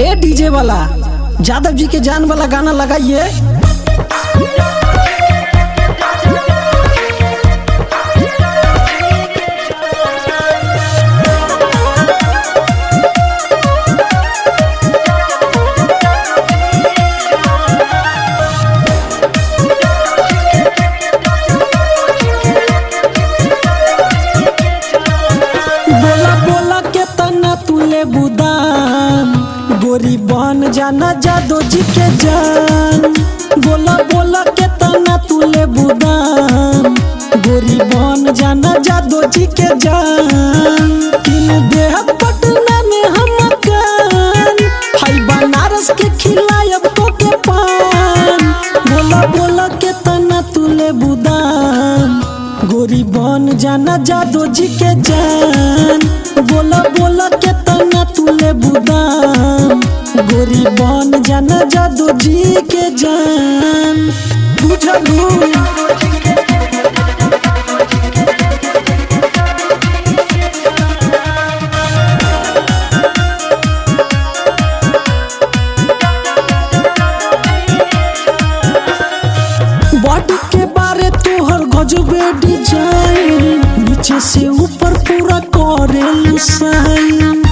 ए DJ वाला यादव जी के जान वाला गाना लगाइए। बोला बोला के तना तुले बुदान गोरी बन जाना जादो जी के जान। बोला बोला के तना तुले बुदान गोरी बन जाना जादो जी के जान। किन देह पटना में हम कान हाई बनारस के खिलायब तो के पान। बोला बोला के तना तुले बुदान गोरी बन जाना जादो जी के जान। बोला बोला के तना तुले बुदान गोरी बन जाना जादो जी के जान। बुझलू बॉडी के बारे तोहर गजबे डिजाइन नीचे से ऊपर पूरा करे साइन।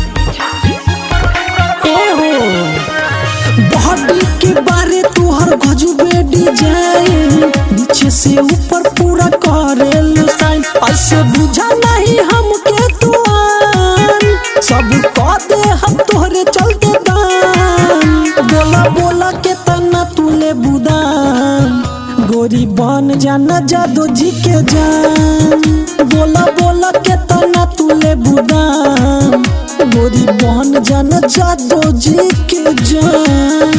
बॉडी के बारे तोहर गजबे डिजाइन नीचे से ऊपर पूरा करे साइन। ऐसे बुझा नहीं हमके तुआन सब कह दे हम तोहरे चलते दान। बोला बोला के तना तुले बुदान गोरी बन जाना जादो जी के जान। बोला बोला के तना तुले बुदान गोरी बन जाना जादो जी के जान।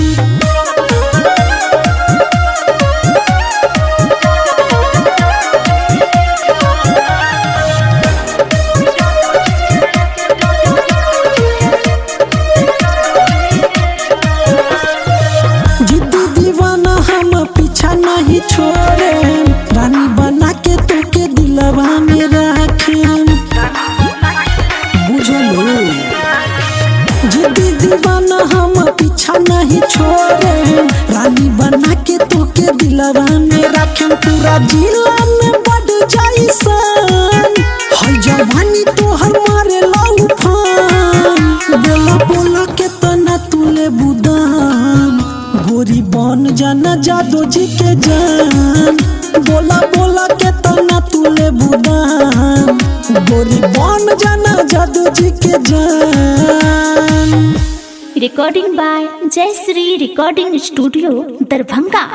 जिद्दी दीवाना हम पीछा नहीं छोड़े रानी बना के तोके दिलवा में रखे। बुझलो जिद्दी दीवाना हम पीछा नहीं छोड़े रानी बना के तोके दिलवा में रखे। पूरा जिला में बढ़ जाई सन हई जवानी तोहर मारे लाऊ फान। बोला बोला के तना तुले बुदान गोरी बन जाना जादो जी के जान। बोला बोला के तना तुले बुदान गोरी बन जाना जादो जी के जान। रिकॉर्डिंग बाय जय श्री रिकॉर्डिंग स्टूडियो दरभंगा।